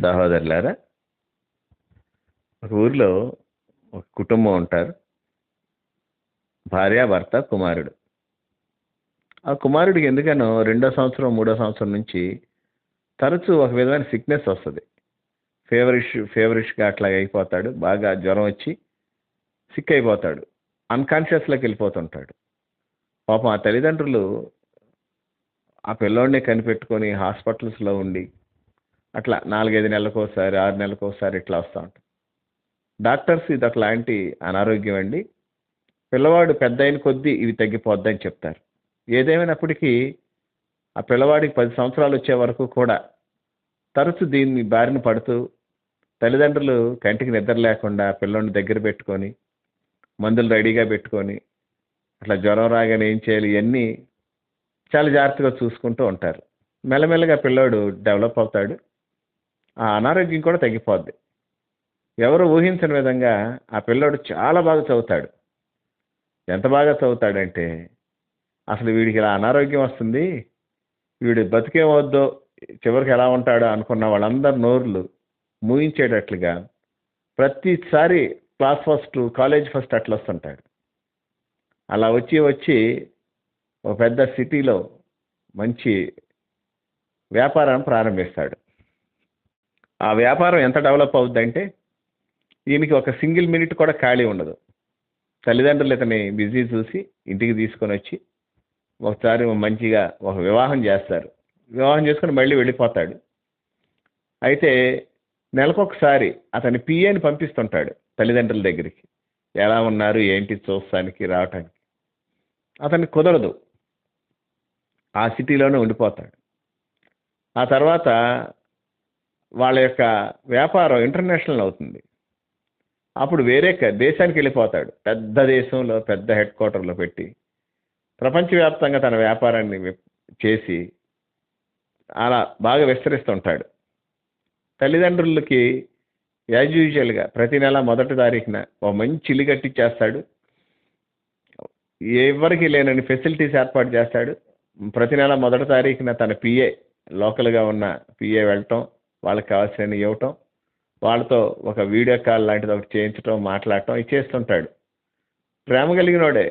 సహోదరులారా, ఒక ఊరిలో ఒక కుటుంబం ఉంటారు. భార్య, భర్త, కుమారుడు. ఆ కుమారుడికి ఎందుకనో రెండో సంవత్సరం, మూడో సంవత్సరం నుంచి తరచూ ఒక విధమైన సిక్నెస్ వస్తది. ఫేవరిష్‌గా అట్లాగా అయిపోతాడు. బాగా జ్వరం వచ్చి సిక్ అయిపోతాడు. అన్‌కాన్షియస్‌లోకి వెళ్ళిపోతుంటాడు. పాపం ఆ తల్లిదండ్రులు ఆ పిల్లోడినే కనిపెట్టుకొని హాస్పిటల్స్‌లో ఉండి అట్లా 4, 5 నెలలకోసారి, 6 నెలలకోసారి ఇట్లా వస్తా ఉంటారు. డాక్టర్స్ ఇదొకలాంటి అనారోగ్యం అండి. పిల్లవాడు పెద్దయిన కొద్దీ ఇవి తగ్గిపోద్దని చెప్తారు. ఏదేమైనప్పటికీ ఆ పిల్లవాడికి 10 సంవత్సరాలు వచ్చే వరకు కూడా తరచు దీన్ని బారిన పడుతూ తల్లిదండ్రులు కంటికి నిద్ర లేకుండా పిల్లోడిని దగ్గర పెట్టుకొని, మందులు రెడీగా పెట్టుకొని, అట్లా జ్వరం రాగానే ఏం చేయాలి ఇయన్నీ చాలా జాగ్రత్తగా చూసుకుంటూ ఉంటారు. మెల్లమెల్లగా పిల్లోడు డెవలప్ అవుతాడు. ఆ అనారోగ్యం కూడా తగ్గిపోద్ది. ఎవరు ఊహించని విధంగా ఆ పిల్లోడు చాలా బాగా చదువుతాడు. ఎంత బాగా చదువుతాడంటే, అసలు వీడికి ఇలా అనారోగ్యం వస్తుంది, వీడు బతికేమవుద్దో, చివరికి ఎలా ఉంటాడో అనుకున్న వాళ్ళందరి నోర్లు మూయించేటట్లుగా ప్రతిసారి క్లాస్ ఫస్ట్, కాలేజ్ ఫస్ట్ అట్లా వస్తుంటాడు. అలా వచ్చి వచ్చి ఒక పెద్ద సిటీలో మంచి వ్యాపారం ప్రారంభిస్తాడు. ఆ వ్యాపారం ఎంత డెవలప్ అవుద్దంటే, ఈయనకి ఒక సింగిల్ మినిట్ కూడా ఖాళీ ఉండదు. తల్లిదండ్రులు ఇతన్ని బిజీ చూసి ఇంటికి తీసుకొని వచ్చి ఒకసారి మంచిగా ఒక వివాహం చేస్తారు. వివాహం చేసుకొని మళ్ళీ వెళ్ళిపోతాడు. అయితే నెలకొకసారి అతని పిఏని పంపిస్తుంటాడు తల్లిదండ్రుల దగ్గరికి. ఎలా ఉన్నారు ఏంటి చూస్తానికి రావటానికి. అతనికి కుదరదు. ఆ సిటీలోనే ఉండిపోతాడు. ఆ తర్వాత వాళ్ళ యొక్క వ్యాపారం ఇంటర్నేషనల్ అవుతుంది. అప్పుడు వేరే దేశానికి వెళ్ళిపోతాడు. పెద్ద దేశంలో పెద్ద హెడ్ క్వార్టర్లో పెట్టి ప్రపంచవ్యాప్తంగా తన వ్యాపారాన్ని చేసి అలా బాగా విస్తరిస్తుంటాడు. తల్లిదండ్రులకి యాజ్ యూజువల్గా ప్రతి నెల మొదటి తారీఖున ఓ మంచి ఇల్లు కట్టించేస్తాడు. ఎవరికి లేనని ఫెసిలిటీస్ ఏర్పాటు చేస్తాడు. ప్రతి నెల మొదటి తారీఖున తన పిఏ, లోకల్గా ఉన్న పిఏ వెళ్ళటం, వాళ్ళకి కావాల్సినవి ఇవ్వటం, వాళ్ళతో ఒక వీడియో కాల్ లాంటిది ఒకటి చేయించడం, మాట్లాడటం ఇది చేస్తుంటాడు. ప్రేమ కలిగినోడే.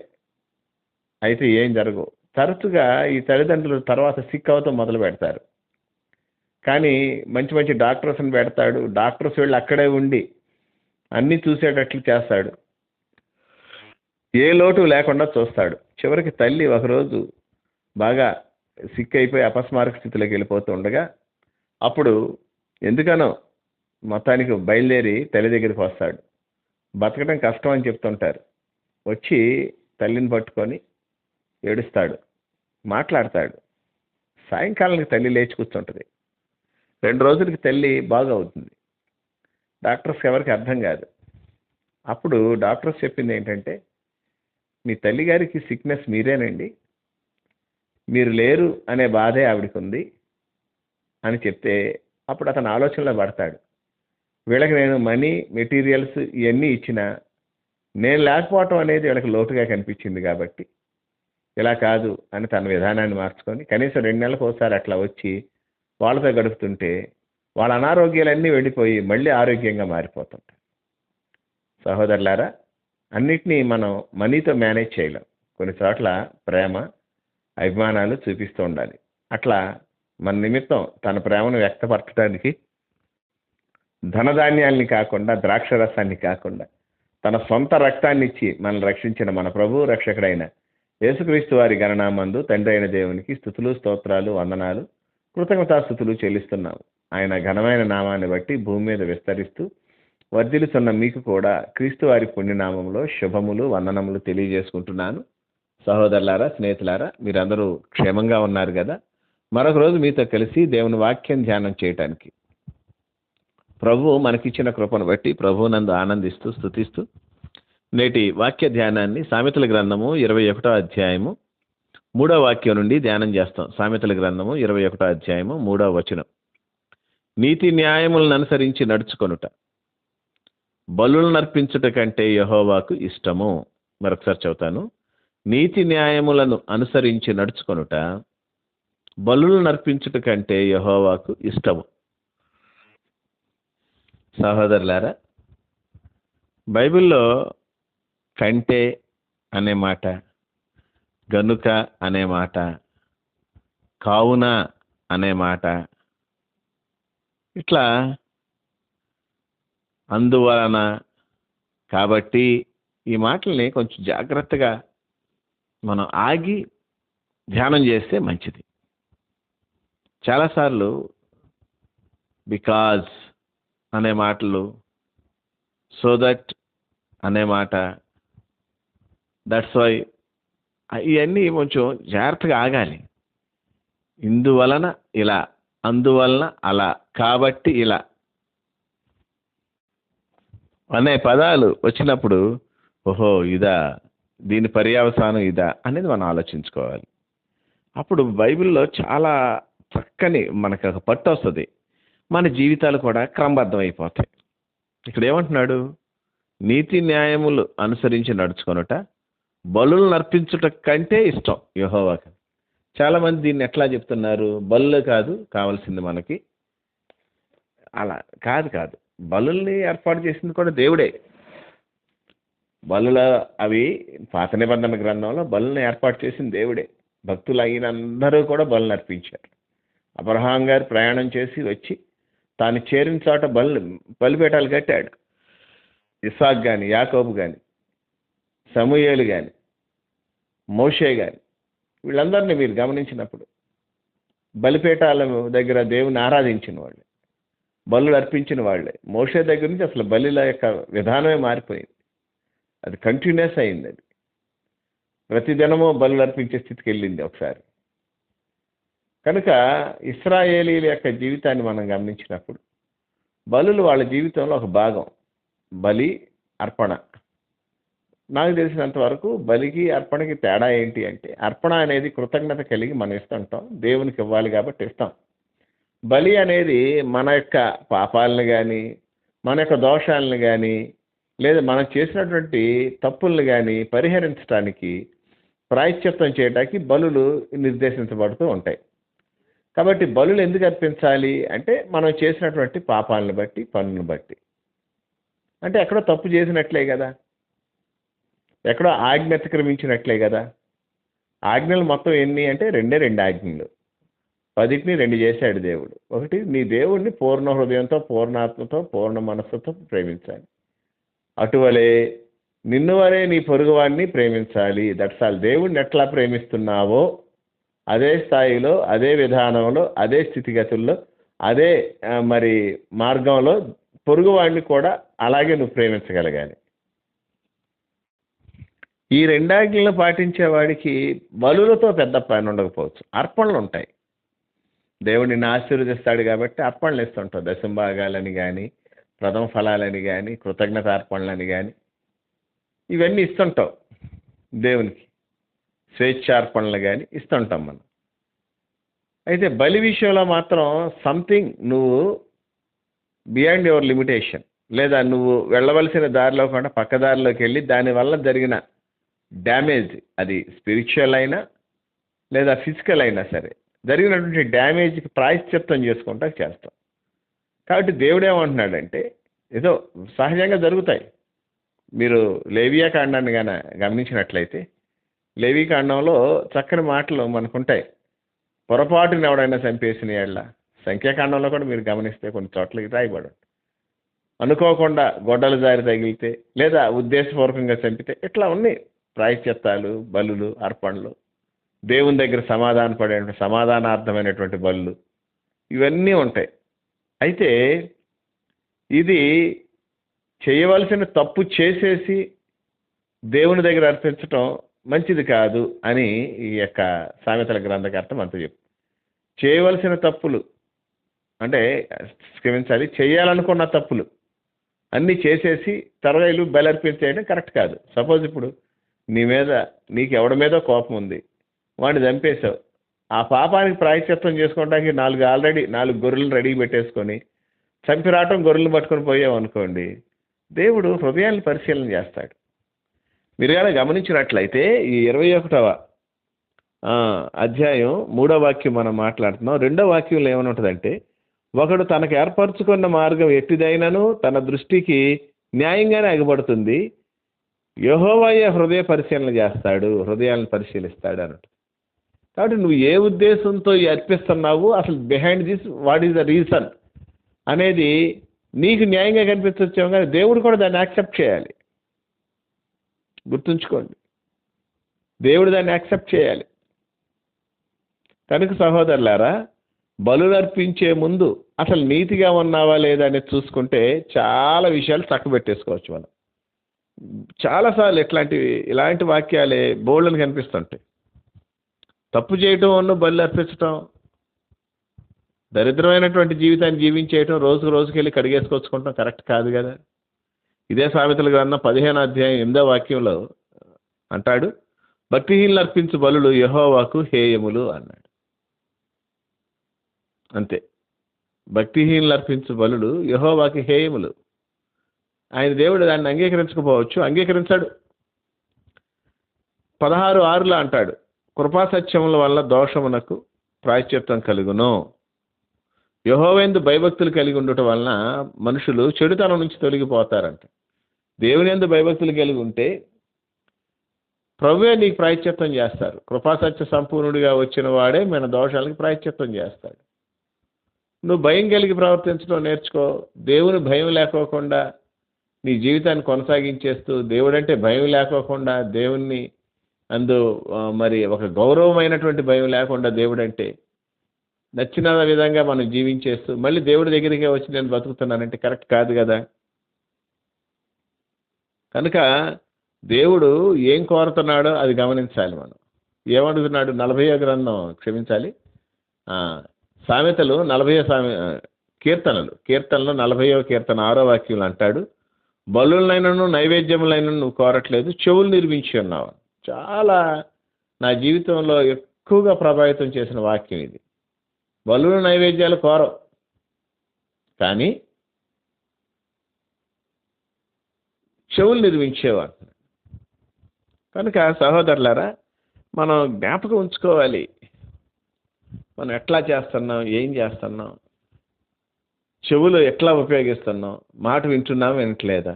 అయితే ఏం జరగవు. తరచుగా ఈ తల్లిదండ్రులు తర్వాత సిక్ అవుతాం మొదలు పెడతారు. కానీ మంచి మంచి డాక్టర్స్ని పెడతాడు. డాక్టర్స్ వీళ్ళు అక్కడే ఉండి అన్నీ చూసేటట్లు చేస్తాడు. ఏ లోటు లేకుండా చూస్తాడు. చివరికి తల్లి ఒకరోజు బాగా సిక్ అయిపోయి అపస్మారక స్థితిలోకి వెళ్ళిపోతూ ఉండగా అప్పుడు ఎందుకనో మొత్తానికి బయలుదేరి తల్లి దగ్గరికి వస్తాడు. బతకడం కష్టం అని చెప్తుంటారు. వచ్చి తల్లిని పట్టుకొని ఏడుస్తాడు, మాట్లాడతాడు. సాయంకాలానికి తల్లి లేచి కూర్చుంటుంది. 2 రోజులకి తల్లి బాగా అవుతుంది. డాక్టర్స్కి ఎవరికి అర్థం కాదు. అప్పుడు డాక్టర్స్ చెప్పింది ఏంటంటే, మీ తల్లి గారికి సిక్నెస్ మీరేనండి, మీరు లేరు అనే బాధే ఆవిడకి ఉంది అని చెప్తే అప్పుడు అతను ఆలోచనలో పడతాడు. వీళ్ళకి నేను మనీ, మెటీరియల్స్ ఇవన్నీ ఇచ్చినా నేను లేకపోవటం అనేది వీళ్ళకి లోటుగా కనిపించింది కాబట్టి ఇలా కాదు అని తన విధానాన్ని మార్చుకొని కనీసం 2 నెలలకు ఒకసారి అట్లా వచ్చి వాళ్ళతో గడుపుతుంటే వాళ్ళ అనారోగ్యాలన్నీ వెళ్ళిపోయి మళ్ళీ ఆరోగ్యంగా మారిపోతుంటాయి. సహోదరులారా, అన్నిటినీ మనం మనీతో మేనేజ్ చేయలేం. కొన్ని చోట్ల ప్రేమ, అభిమానాలు చూపిస్తూ ఉండాలి. అట్లా మన నిమిత్తం తన ప్రేమను వ్యక్తపరచడానికి ధనధాన్యాల్ని కాకుండా, ద్రాక్ష రసాన్ని కాకుండా తన సొంత రక్తాన్ని ఇచ్చి మనల్ని రక్షించిన మన ప్రభు రక్షకుడైన యేసుక్రీస్తు వారి గణనామందు తండ్రి అయిన దేవునికి స్తుతులు, స్తోత్రాలు, వందనాలు, కృతజ్ఞతాస్తుతులు చెల్లిస్తున్నాము. ఆయన ఘనమైన నామాన్ని బట్టి భూమి మీద విస్తరిస్తూ వర్ధిల్లుతున్న మీకు కూడా క్రీస్తు వారి పుణ్యనామంలో శుభములు, వందనములు తెలియజేసుకుంటున్నాను. సహోదరులారా, స్నేహితులారా, మీరందరూ క్షేమంగా ఉన్నారు కదా? మరొక రోజు మీతో కలిసి దేవుని వాక్యం ధ్యానం చేయటానికి ప్రభువు మనకిచ్చిన కృపను బట్టి ప్రభువునందు ఆనందిస్తూ స్తుతిస్తూ నేటి వాక్య ధ్యానాన్ని సామెతల గ్రంథము 21వ అధ్యాయము 3వ వాక్యం నుండి ధ్యానం చేస్తాం. సామెతల గ్రంథము 21వ అధ్యాయము 3వ వచనం. నీతి న్యాయములను అనుసరించి నడుచుకొనుట బలులను అర్పించుట కంటే యెహోవాకు ఇష్టము. మరొకసారి చెబుతాను. నీతి న్యాయములను అనుసరించి నడుచుకొనుట బలులను అర్పించుట కంటే యెహోవాకు ఇష్టము. సహోదరులారా, బైబిల్లో కంటే అనే మాట, గనుక అనే మాట, కావున అనే మాట, ఇట్లా అందువలన, కాబట్టి ఈ మాటల్ని కొంచెం జాగ్రత్తగా మనం ఆగి ధ్యానం చేస్తే మంచిది. చాలాసార్లు బికాజ్ అనే మాటలు, సో దట్ అనే మాట, దట్స్ వై, ఇవన్నీ కొంచెం జాగ్రత్తగా ఆగాలి. ఇందువలన ఇలా, అందువలన అలా, కాబట్టి ఇలా అనే పదాలు వచ్చినప్పుడు ఓహో ఇదా, దీని పర్యవసానం ఇదా అనేది మనం ఆలోచించుకోవాలి. అప్పుడు బైబిల్లో చాలా చక్కని మనకు ఒక పట్టు వస్తుంది, మన జీవితాలు కూడా క్రమబద్ధం అయిపోతాయి. ఇక్కడ ఏమంటున్నాడు? నీతి న్యాయములు అనుసరించి నడుచుకొనుట బలులను అర్పించుట కంటే ఇష్టం యెహోవాకు. చాలామంది దీన్ని ఎట్లా చెప్తున్నారు? బలులు కాదు కావాల్సింది మనకి, అలా కాదు. బలుల్ని ఏర్పాటు చేసింది కూడా దేవుడే. బలుల అవి పాత నిబంధన గ్రంథంలో బలుల్ని ఏర్పాటు చేసింది దేవుడే. భక్తులు అయిన అందరూ కూడా బలులు అర్పించారు. అబ్రహాం గారు ప్రయాణం చేసి వచ్చి తాను చేరిన చోట బలిపీఠాలు కట్టాడు. ఇస్సాక్ కానీ, యాకోబు కానీ, సమూయేలు కానీ, మోషే కానీ, వీళ్ళందరినీ మీరు గమనించినప్పుడు బలిపీఠాల దగ్గర దేవుని ఆరాధించిన వాళ్ళే, బలులు అర్పించిన వాళ్ళే. మోషే దగ్గర నుంచి అసలు బలిల యొక్క విధానమే మారిపోయింది. అది కంటిన్యూస్ అయింది. అది ప్రతిదినము బలులు అర్పించే స్థితికి వెళ్ళింది ఒకసారి. కనుక ఇశ్రాయేలీల యొక్క జీవితాన్ని మనం గమనించినప్పుడు బలులు వాళ్ళ జీవితంలో ఒక భాగం. బలి, అర్పణ. నాకు తెలిసినంత వరకు బలికి అర్పణకి తేడా ఏంటి అంటే, అర్పణ అనేది కృతజ్ఞత కలిగి మనం ఇస్తుంటాం, దేవునికి ఇవ్వాలి కాబట్టి ఇస్తాం. బలి అనేది మన యొక్క పాపాలను కానీ, మన యొక్క దోషాలను కానీ, లేదా మనం చేసినటువంటి తప్పులను కానీ పరిహరించడానికి, ప్రాయశ్చిత్తం చేయడానికి బలులు నిర్దేశించబడుతూ ఉంటాయి. కాబట్టి బలులు ఎందుకు అర్పించాలి అంటే, మనం చేసినటువంటి పాపాలను బట్టి, పనులను బట్టి. అంటే ఎక్కడో తప్పు చేసినట్లే కదా, ఎక్కడో ఆజ్ఞ అతిక్రమించినట్లే కదా. ఆజ్ఞలు మొత్తం ఎన్ని అంటే రెండు ఆజ్ఞలు. 10ని 2 చేశాడు దేవుడు. ఒకటి, నీ దేవుడిని పూర్ణ హృదయంతో, పూర్ణాత్మతో, పూర్ణ మనస్సుతో ప్రేమించాలి. అటువలే నిన్ను వరే నీ పొరుగువాడిని ప్రేమించాలి. That's all. దేవుడిని ఎట్లా ప్రేమిస్తున్నావో అదే స్థాయిలో, అదే విధానంలో, అదే స్థితిగతుల్లో, అదే మరి మార్గంలో పొరుగువాడిని కూడా అలాగే నువ్వు ప్రేమించగలగాలి. ఈ 2 ఆజ్ఞలను పాటించేవాడికి బలులతో పెద్ద పని ఉండకపోవచ్చు, అర్పణలు ఉంటాయి. దేవుడు నిన్ను ఆశీర్వదిస్తాడు కాబట్టి అర్పణలు ఇస్తుంటావు. దశంభాగాలని కానీ, ప్రథమ ఫలాలని కానీ, కృతజ్ఞతార్పణలని కానీ, ఇవన్నీ ఇస్తుంటావు దేవునికి. స్వేచ్ఛార్పణలు కానీ ఇస్తుంటాం మనం. అయితే బలి విషయంలో మాత్రం సంథింగ్ నువ్వు బియాండ్ యువర్ లిమిటేషన్, లేదా నువ్వు వెళ్ళవలసిన దారిలో కాకుండా పక్క దారిలోకి వెళ్ళి దానివల్ల జరిగిన డ్యామేజ్, అది స్పిరిచువల్ అయినా లేదా ఫిజికల్ అయినా సరే, జరిగినటువంటి డ్యామేజ్కి ప్రాయశ్చిత్తం చేసుకుంటా చేస్తాం. కాబట్టి దేవుడు ఏమంటున్నాడంటే, ఏదో సహజంగా జరుగుతాయి. మీరు లేవియా కాండాన్ని కానీ గమనించినట్లయితే, లేవీ కాండంలో చక్కని మాటలు మనకుంటాయి. పొరపాటుని ఎవడైనా చంపేసిన ఏళ్ళ, సంఖ్యాకాండంలో కూడా మీరు గమనిస్తే కొన్ని చోట్లకి రాయబడు, అనుకోకుండా గొడ్డలు జారి తగిలితే లేదా ఉద్దేశపూర్వకంగా చంపితే, ఇట్లా ఉన్నాయి ప్రాయశ్చిత్తాలు, బలులు, అర్పణలు, దేవుని దగ్గర సమాధానార్థమైనటువంటి బలులు, ఇవన్నీ ఉంటాయి. అయితే ఇది చేయవలసిన తప్పు చేసేసి దేవుని దగ్గర అర్పించటం మంచిది కాదు అని ఈ యొక్క సామెతల గ్రంథకర్త మనతో చెప్పు. చేయవలసిన తప్పులు అంటే క్షమించాలి, చేయాలనుకున్న తప్పులు అన్నీ చేసేసి తర్వాత బలి అర్పించేయడం కరెక్ట్ కాదు. సపోజ్ ఇప్పుడు నీకు ఎవడి మీదో కోపం ఉంది, వాడిని చంపేశావు. ఆ పాపానికి ప్రాయశ్చిత్తం చేసుకోవడానికి 4 గొర్రెలను రెడీ పెట్టేసుకొని చంపి రావటం, గొర్రెలను పట్టుకొని పోయావు అనుకోండి, దేవుడు హృదయాన్ని పరిశీలన చేస్తాడు. మీరు కానీ గమనించినట్లయితే ఈ 21వ అధ్యాయం 3వ వాక్యం మనం మాట్లాడుతున్నాం. 2వ వాక్యంలో ఏమని ఉంటుందంటే, ఒకడు తనకు ఏర్పరచుకున్న మార్గం ఎట్టిదైనను తన దృష్టికి న్యాయంగానే అగబడుతుంది. యెహోవాయే హృదయ పరిశీలన చేస్తాడు, హృదయాలను పరిశీలిస్తాడు అన్నట్టు. కాబట్టి నువ్వు ఏ ఉద్దేశంతో అర్పిస్తున్నావు, అసలు behind this what is the reason అనేది నీకు న్యాయంగా కనిపించవచ్చేమో, కానీ దేవుడు కూడా దాన్ని యాక్సెప్ట్ చేయాలి. గుర్తుంచుకోండి, దేవుడు దాన్ని యాక్సెప్ట్ చేయాలి. కనుక సహోదరులారా, బలులు అర్పించే ముందు అసలు నీతిగా ఉన్నావా లేదా అనేది చూసుకుంటే చాలా విషయాలు చక్కబెట్టేసుకోవచ్చు మనం. చాలాసార్లు ఇలాంటి వాక్యాలే బోల్డ్ని కనిపిస్తుంటాయి. తప్పు చేయటం, బలు అర్పించటం, దరిద్రమైనటువంటి జీవితాన్ని జీవించేయటం, రోజుకు రోజుకెళ్ళి కడిగేసుకొచ్చుకుంటాం కరెక్ట్ కాదు కదా. ఇదే సామెతల గ్రంథం 15వ అధ్యాయం 8వ వాక్యంలో అంటాడు, భక్తిహీనులు అర్పించు బలులు యెహోవాకు హేయములు అన్నాడు. అంతే, భక్తిహీనులు అర్పించు బలులు యెహోవాకి హేయములు. ఆయన దేవుడు దాన్ని అంగీకరించకపోవచ్చు, అంగీకరించాడు. 16:6 అంటాడు, కృపాసత్యముల వల్ల దోషమునకు ప్రాయశ్చిత్తం కలుగును. యెహోవాయందు భయభక్తులు కలిగి ఉండటం వలన మనుషులు చెడుతనం నుంచి తొలగిపోతారంట. దేవుని యందు భయభక్తులు కలిగి ఉంటే ప్రభువే నీకు ప్రాయశ్చిత్తం చేస్తారు. కృపాసత్య సంపూర్ణుడిగా వచ్చిన వాడే మన దోషాలకు ప్రాయశ్చిత్తం చేస్తాడు. నువ్వు భయం కలిగి ప్రవర్తించడం నేర్చుకో. దేవుని భయం లేకోకుండా నీ జీవితాన్ని కొనసాగించేస్తూ, దేవుడంటే భయం లేకోకుండా, దేవుణ్ణి మరి ఒక గౌరవమైనటువంటి భయం లేకుండా దేవుడంటే నచ్చిన విధంగా మనం జీవించేస్తూ మళ్ళీ దేవుడి దగ్గరికే వచ్చి నేను బతుకుతున్నానంటే కరెక్ట్ కాదు కదా. కనుక దేవుడు ఏం కోరుతున్నాడో అది గమనించాలి మనం. ఏమడుగుతున్నాడు? 40వ గ్రంథం, క్షమించాలి, సామెతలు 40వ కీర్తనలు 40వ కీర్తన 6వ వాక్యంలో అంటాడు, బలులైనను నైవేద్యములైనను నువ్వు కోరట్లేదు, చెవులు నిర్మించి ఉన్నావు. చాలా నా జీవితంలో ఎక్కువగా ప్రభావితం చేసిన వాక్యం ఇది. బలులు నైవేద్యాలు కోరవు, కానీ చెవులు నిర్మించేవాడు. కనుక సహోదరులారా, మనం జ్ఞాపకం ఉంచుకోవాలి, మనం ఎట్లా చేస్తున్నాం, ఏం చేస్తున్నాం, చెవులు ఎట్లా ఉపయోగిస్తున్నాం, మాట వింటున్నాం వినట్లేదా.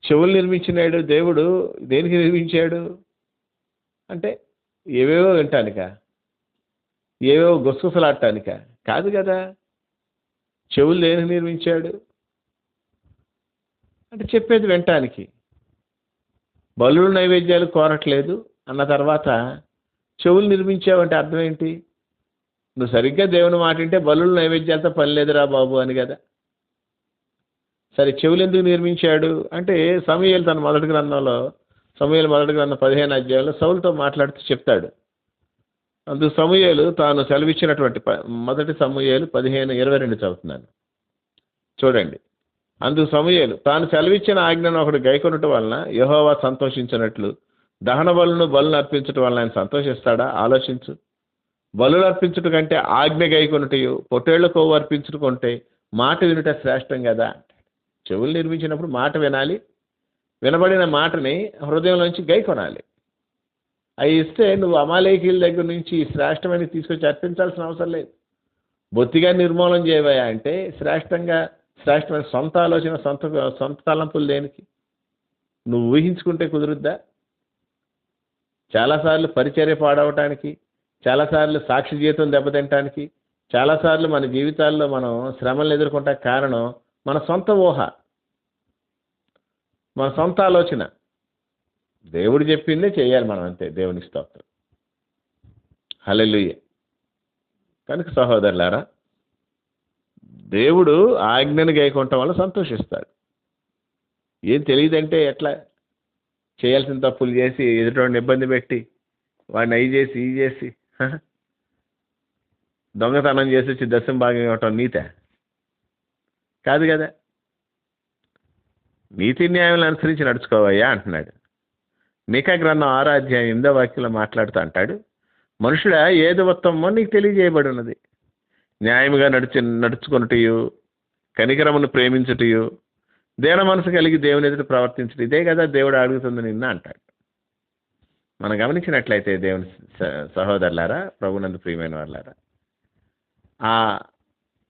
చెవులు నిర్మించినాడు దేవుడు, దేనికి నిర్మించాడు అంటే ఏవేవో వింటానిక, ఏవేవో గుసగుసలాడటానిక కాదు కదా. చెవులు దేనికి నిర్మించాడు అంటే చెప్పేది వినటానికి. బలులు నైవేద్యాలు కోరట్లేదు అన్న తర్వాత చెవులు నిర్మించావంటే అర్థం ఏంటి? నువ్వు సరిగ్గా దేవుని మాట వింటే బలులు నైవేద్యాలతో పని లేదురా బాబు అని కదా. సరే, చెవులు ఎందుకు నిర్మించాడు అంటే సమూయేలు తన మొదటి గ్రంథంలో, సమూయేలు మొదటి గ్రంథం 15వ అధ్యాయంలో సౌలుతో మాట్లాడుతూ చెప్తాడు. అందుకు సమూయేలు తాను సెలవిచ్చినటువంటి మొదటి సమూయేలు 15:22 చదువుతున్నాను చూడండి. అందుకు సమూయేలు తాను సెలవిచ్చిన ఆజ్ఞను ఒకడు గైకొనటం వలన యెహోవా సంతోషించినట్లు దహన బలులను అర్పించటం వలన ఆయన సంతోషిస్తాడా? ఆలోచించు. బలులు అర్పించుట కంటే ఆజ్ఞ గైకొనుటయు పొట్టేళ్ల కొవ్వు అర్పించుకుంటే మాట వినుట శ్రేష్టం కదా. చెవులు నిర్మించినప్పుడు మాట వినాలి, వినబడిన మాటని హృదయంలోంచి గైకొనాలి. అవి ఇస్తే నువ్వు అమాలేకీల దగ్గర నుంచి శ్రేష్టమైన తీసుకొచ్చి అర్పించాల్సిన అవసరం లేదు. బొత్తిగా నిర్మూలన చేయవా అంటే శ్రేష్టమైన సొంత ఆలోచన, సొంత తలంపులు దేనికి? నువ్వు ఊహించుకుంటే కుదురుద్దా? చాలాసార్లు పరిచర్య పాడవటానికి, చాలాసార్లు సాక్షి జీవితం దెబ్బతింటానికి, చాలాసార్లు మన జీవితాల్లో మనం శ్రమలను ఎదుర్కొంటా కారణం మన సొంత ఊహ, మన సొంత ఆలోచన. దేవుడు చెప్పిందే చేయాలి మనం, అంతే. దేవునికి స్తోత్రం, హల్లెలూయా. కనుక సహోదరులారా, దేవుడు ఆజ్ఞను గైకొనటం వల్ల సంతోషిస్తాడు. ఏం తెలియదంటే ఎట్లా? చేయాల్సిన తప్పులు చేసి ఎదుటివాడిని ఇబ్బంది పెట్టి వాడిని అయి చేసి ఈ చేసి దొంగతనం చేసి వచ్చి దశం భాగం ఇవ్వటం నీతే కాదు కదా. నీతి న్యాయం అనుసరించి నడుచుకోవయ్యా అంటున్నాడు. మీకా గ్రంథం 6వ అధ్యాయం 8వ వాక్యంలో మాట్లాడుతూ అంటాడు, మనుషుడా ఏది ఉత్తమమో నీకు తెలియజేయబడి ఉన్నది. న్యాయముగా నడుచుకొనుటయు, కనికరమును ప్రేమించుటయు, దేన మనసు కలిగి దేవుని ఎదుట ప్రవర్తించుట, ఇదే కదా దేవుడు అడుగుతుంది నిన్న అంటాడు. మనం గమనించినట్లయితే దేవుని సహోదరులారా, ప్రభునందు ప్రియమైన వాళ్ళారా, ఆ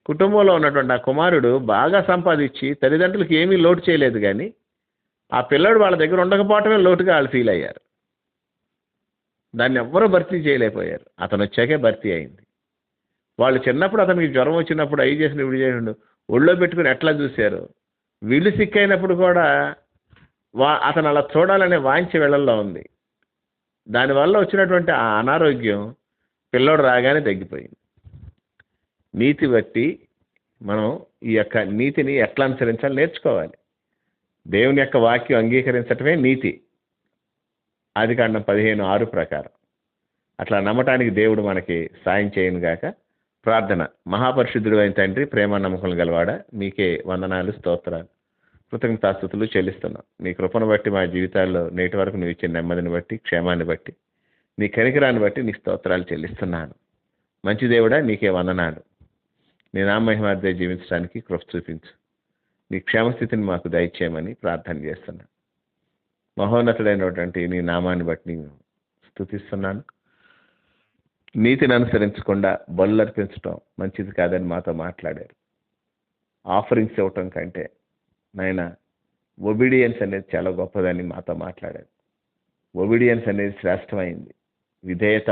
కుటుంబంలో ఉన్నటువంటి ఆ కుమారుడు బాగా సంపాదించి తల్లిదండ్రులకు ఏమీ లోటు చేయలేదు, కానీ ఆ పిల్లడు వాళ్ళ దగ్గర ఉండకపోవటమే లోటుగా వాళ్ళు ఫీల్ అయ్యారు. దాన్ని ఎవ్వరూ భర్తీ చేయలేకపోయారు. అతను వచ్చాకే భర్తీ అయింది. వాళ్ళు చిన్నప్పుడు అతనికి జ్వరం వచ్చినప్పుడు అవి చేసిన ఇప్పుడు చేసిండు ఒళ్ళో పెట్టుకుని ఎట్లా చూశారు. వీళ్ళు సిక్ అయినప్పుడు కూడా అతను అలా చూడాలనే వాంఛ వీళ్ళల్లో ఉంది. దానివల్ల వచ్చినటువంటి ఆ అనారోగ్యం పిల్లోడు రాగానే తగ్గిపోయింది. నీతి బట్టి మనం ఈ యొక్క నీతిని ఎట్లా అనుసరించాలి నేర్చుకోవాలి. దేవుని యొక్క వాక్యం అంగీకరించటమే నీతి. ఆదికాండం 15:6 ప్రకారం. అట్లా నమ్మటానికి దేవుడు మనకి సాయం చేయను గాక. ప్రార్థన. మహాపరిశుద్ధుడు అయిన తండ్రి, ప్రేమ నమ్మకం గలవాడ, మీకే వందనాలు, స్తోత్రాలు, కృతజ్ఞతాస్తుతులు చెల్లిస్తున్నాం. నీ కృపను బట్టి మా జీవితాల్లో నేటి వరకు నువ్వు ఇచ్చిన నెమ్మదిని బట్టి, క్షేమాన్ని బట్టి, నీ కనికరాన్ని బట్టి నీ స్తోత్రాలు చెల్లిస్తున్నాను. మంచి దేవుడా, నీకే వందనాలు. నీ నామహిమార్థే జీవించడానికి కృప చూపించు. నీ క్షేమస్థితిని మాకు దయచేయమని ప్రార్థన చేస్తున్నాను. మహోన్నతుడైనటువంటి నీ నామాన్ని బట్టి నేను స్తుతిస్తున్నాను. నీతిని అనుసరించకుండా బలులు అర్పించడం మంచిది కాదని మాతో మాట్లాడారు. ఆఫరింగ్స్ ఇవ్వటం కంటే నాయన ఒబీడియన్స్ అనేది చాలా గొప్పదని మాతో మాట్లాడారు. ఒబీడియన్స్ అనేది శ్రేష్టమైంది. విధేయత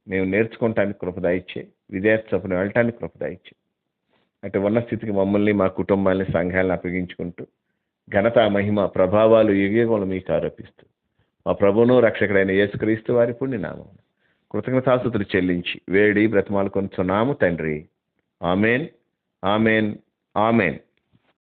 మేము నేర్చుకోవటానికి కృప దయచే, విధేయత చొప్పున వెళ్ళటానికి కృప దయచే. అటు ఉన్న స్థితికి మమ్మల్ని, మా కుటుంబాన్ని, సంఘాలను అప్పగించుకుంటూ ఘనత, మహిమ, ప్రభావాలు యుగయుగములు మీకు ఆరోపిస్తూ మా ప్రభువును రక్షకుడైన యేసుక్రీస్తు వారి పుణ్యనామం కృతజ్ఞతాస్తుతులు చెల్లించి వేడి బ్రతిమాలు కొనుచున్నాము తండ్రి. Amen, amen, amen.